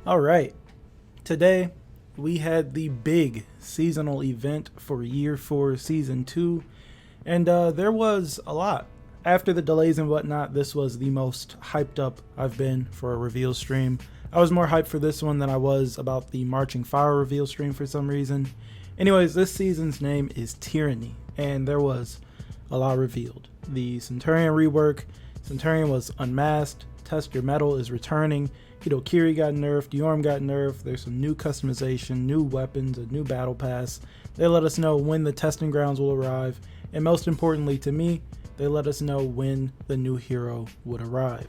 All right, today we had the big seasonal event for Year 4 Season 2, and there was a lot. After the delays and whatnot, this was the most hyped up I've been for a reveal stream. I was more hyped for this one than I was about the Marching Fire reveal stream for some reason. Anyways, this season's name is Tyranny, and there was a lot revealed. The Centurion rework, Centurion was unmasked, Test Your Mettle is returning, Hito got nerfed, Jorm got nerfed, there's some new customization, new weapons, a new battle pass. They let us know when the testing grounds will arrive, and most importantly to me, they let us know when the new hero would arrive.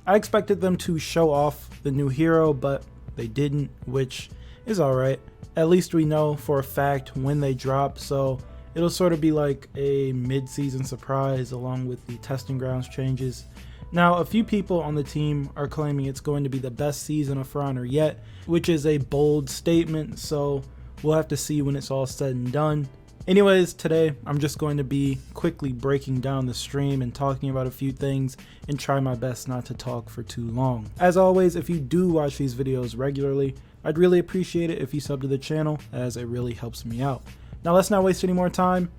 I expected them to show off the new hero, but they didn't, which is alright. At least we know for a fact when they drop, so it'll sort of be like a mid-season surprise along with the testing grounds changes. Now, a few people on the team are claiming it's going to be the best season of For Honor yet, which is a bold statement, so we'll have to see when it's all said and done. Anyways, today I'm just going to be quickly breaking down the stream and talking about a few things and try my best not to talk for too long. As always, if you do watch these videos regularly, I'd really appreciate it if you sub to the channel, as it really helps me out. Now let's not waste any more time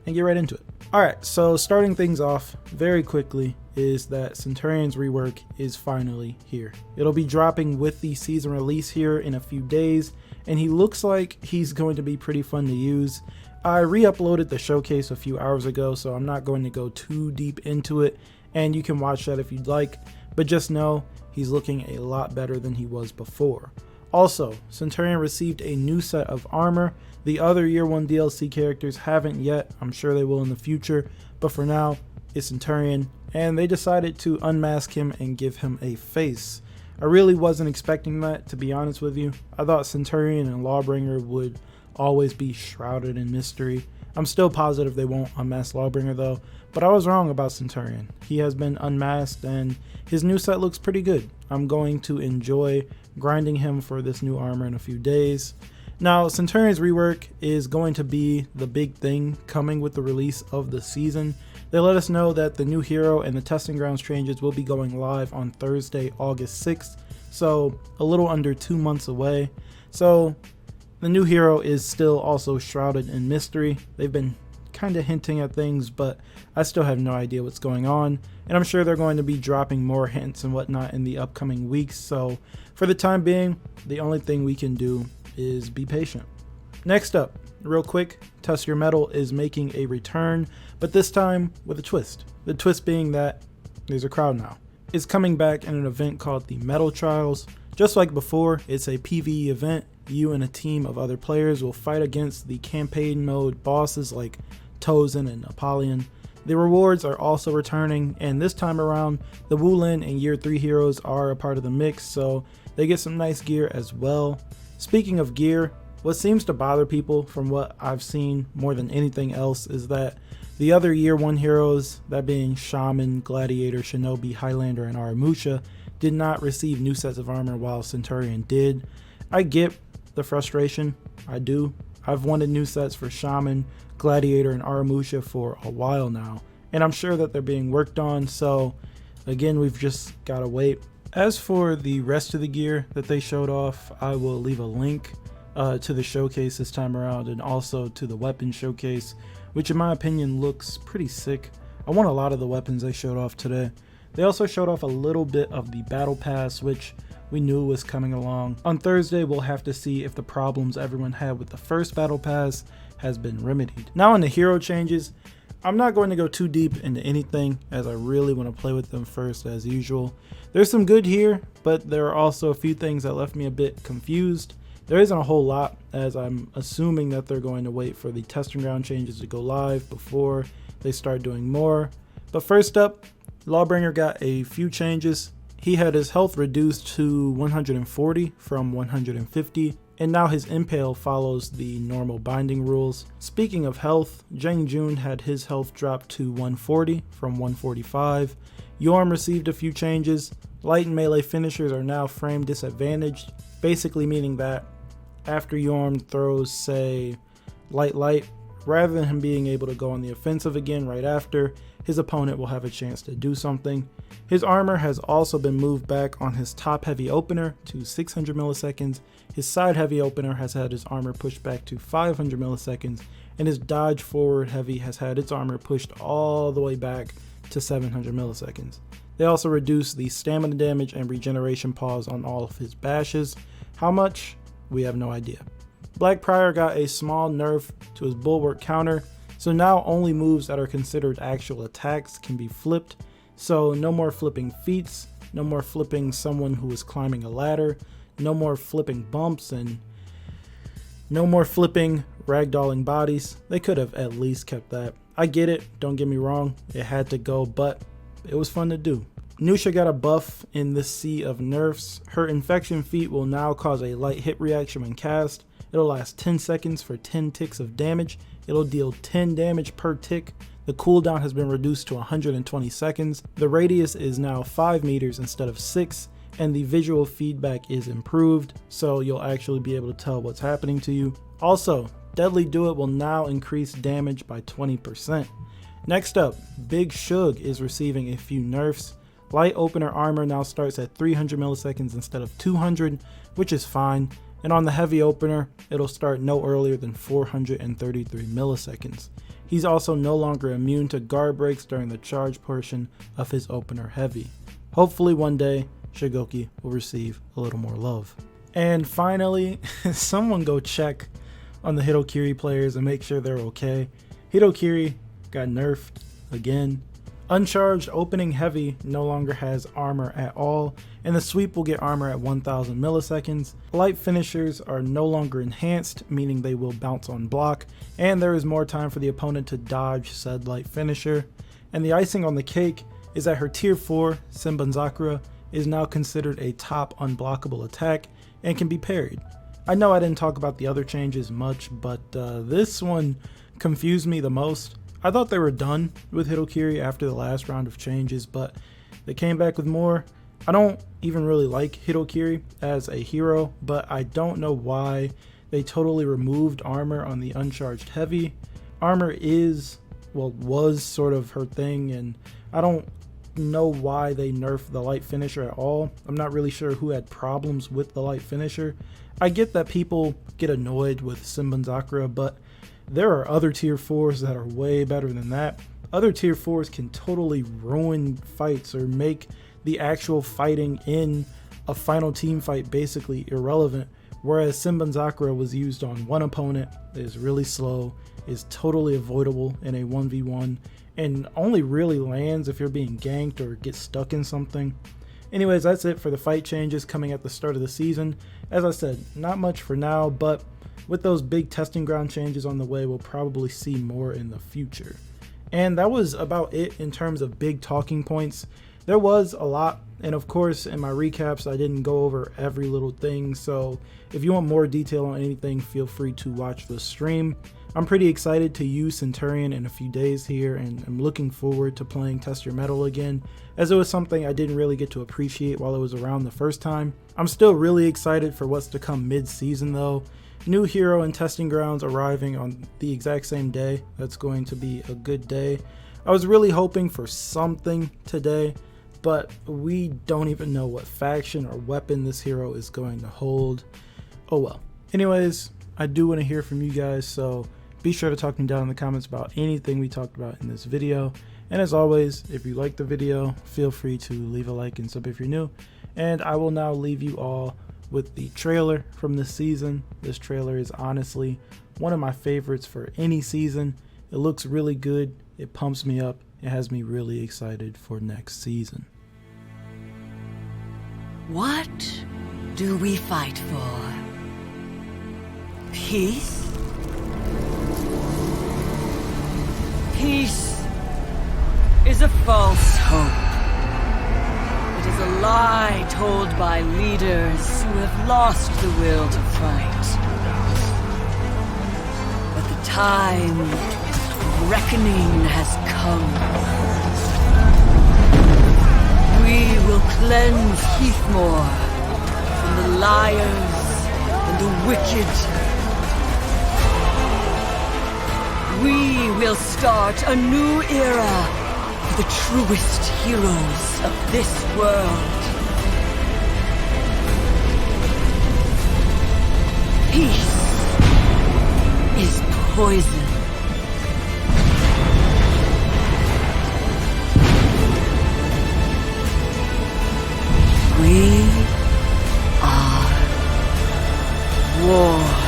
and get right into it. Alright, so starting things off very quickly is that Centurion's rework is finally here. It'll be dropping with the season release here in a few days, and he looks like he's going to be pretty fun to use. I re-uploaded the showcase a few hours ago, so I'm not going to go too deep into it, and you can watch that if you'd like, but just know he's looking a lot better than he was before. Also, Centurion received a new set of armor. The other Year 1 DLC characters haven't yet. I'm sure they will in the future, but for now, it's Centurion, and they decided to unmask him and give him a face. I really wasn't expecting that, to be honest with you. I thought Centurion and Lawbringer would always be shrouded in mystery. I'm still positive they won't unmask Lawbringer though, but I was wrong about Centurion. He has been unmasked and his new set looks pretty good. I'm going to enjoy grinding him for this new armor in a few days. Now, Centurion's rework is going to be the big thing coming with the release of the season. They let us know that the new hero and the testing grounds changes will be going live on Thursday, August 6th, so a little under 2 months away. So the new hero is still also shrouded in mystery. They've been kind of hinting at things, but I still have no idea what's going on, and I'm sure they're going to be dropping more hints and whatnot in the upcoming weeks, so for the time being, the only thing we can do is be patient. Next up, real quick, Test Your Mettle is making a return, but this time with a twist. The twist being that there's a crowd now. It's coming back in an event called the Mettle Trials. Just like before, it's a PvE event. You and a team of other players will fight against the campaign mode bosses like Tozen and Apollyon. The rewards are also returning, and this time around, the Wulin and Year 3 heroes are a part of the mix, so they get some nice gear as well. Speaking of gear, what seems to bother people from what I've seen more than anything else is that the other Year 1 heroes, that being Shaman, Gladiator, Shinobi, Highlander, and Aramusha, did not receive new sets of armor while Centurion did. I get the frustration, I do. I've wanted new sets for Shaman, Gladiator, and Aramusha for a while now, and I'm sure that they're being worked on, so again, we've just gotta wait. As for the rest of the gear that they showed off, I will leave a link to the showcase this time around, and also to the weapon showcase, which in my opinion looks pretty sick. I want a lot of the weapons they showed off today. They also showed off a little bit of the battle pass, which we knew was coming along. On Thursday, we'll have to see if the problems everyone had with the first battle pass has been remedied. Now on the hero changes, I'm not going to go too deep into anything, as I really want to play with them first as usual. There's some good here, but there are also a few things that left me a bit confused. There isn't a whole lot, as I'm assuming that they're going to wait for the testing ground changes to go live before they start doing more. But first up, Lawbringer got a few changes. He had his health reduced to 140 from 150, and now his impale follows the normal binding rules. Speaking of health, Jang Jun had his health dropped to 140 from 145. Jorm received a few changes. Light and melee finishers are now frame disadvantaged, basically meaning that after Jorm throws, say, light, rather than him being able to go on the offensive again right after, his opponent will have a chance to do something. His armor has also been moved back on his top heavy opener to 600 milliseconds. His side heavy opener has had his armor pushed back to 500 milliseconds, and his dodge forward heavy has had its armor pushed all the way back to 700 milliseconds. They also reduced the stamina damage and regeneration pause on all of his bashes. How much? We have no idea. Black Prior got a small nerf to his bulwark counter, so now only moves that are considered actual attacks can be flipped. So no more flipping feats, no more flipping someone who is climbing a ladder, no more flipping bumps, and no more flipping ragdolling bodies. They could have at least kept that. I get it, don't get me wrong, it had to go, but it was fun to do. Nusha got a buff in this sea of nerfs. Her infection feat will now cause a light hit reaction when cast. It'll last 10 seconds for 10 ticks of damage. It'll deal 10 damage per tick. The cooldown has been reduced to 120 seconds. The radius is now 5 meters instead of 6, and the visual feedback is improved, so you'll actually be able to tell what's happening to you. Also, Deadly Do It will now increase damage by 20%. Next up, Big Shug is receiving a few nerfs. Light opener armor now starts at 300 milliseconds instead of 200, which is fine. And on the heavy opener, it'll start no earlier than 433 milliseconds. He's also no longer immune to guard breaks during the charge portion of his opener heavy. Hopefully one day, Shigoki will receive a little more love. And finally, someone go check on the Hitokiri players and make sure they're okay. Hitokiri got nerfed again. Uncharged opening heavy no longer has armor at all, and the sweep will get armor at 1000 milliseconds. Light finishers are no longer enhanced, meaning they will bounce on block, and there is more time for the opponent to dodge said light finisher. And the icing on the cake is that her tier 4 Senbonzakura is now considered a top unblockable attack and can be parried. I know I didn't talk about the other changes much, but this one confused me the most. I thought they were done with Hitokiri after the last round of changes, but they came back with more. I don't even really like Hitokiri as a hero, but I don't know why they totally removed armor on the uncharged heavy. Armor was sort of her thing, and I don't know why they nerfed the light finisher at all. I'm not really sure who had problems with the light finisher. I get that people get annoyed with Senbonzakura, but there are other tier 4s that are way better than that. Other tier 4s can totally ruin fights or make the actual fighting in a final team fight basically irrelevant, whereas Senbonzakura was used on one opponent, is really slow, is totally avoidable in a 1v1, and only really lands if you're being ganked or get stuck in something. Anyways, that's it for the fight changes coming at the start of the season. As I said, not much for now, but with those big testing ground changes on the way, we'll probably see more in the future. And that was about it in terms of big talking points. There was a lot, and of course in my recaps I didn't go over every little thing, so if you want more detail on anything, feel free to watch the stream. I'm pretty excited to use Centurion in a few days here, and I'm looking forward to playing Test Your Mettle again, as it was something I didn't really get to appreciate while it was around the first time. I'm still really excited for what's to come mid-season though. New hero and testing grounds arriving on the exact same day. That's going to be a good day. I was really hoping for something today, but we don't even know what faction or weapon this hero is going to hold. Oh well. Anyways, I do want to hear from you guys, so be sure to talk me down in the comments about anything we talked about in this video. And as always, if you liked the video, feel free to leave a like and sub if you're new. And I will now leave you all with the trailer from this season. This trailer is honestly one of my favorites for any season. It looks really good, it pumps me up, it has me really excited for next season. What do we fight for? Peace? Peace is a false hope. It is a lie told by leaders who have lost the will to fight. But the time of reckoning has come. We will cleanse Heathmore from the liars and the wicked. We will start a new era the truest heroes of this world. Peace is poison. We are war.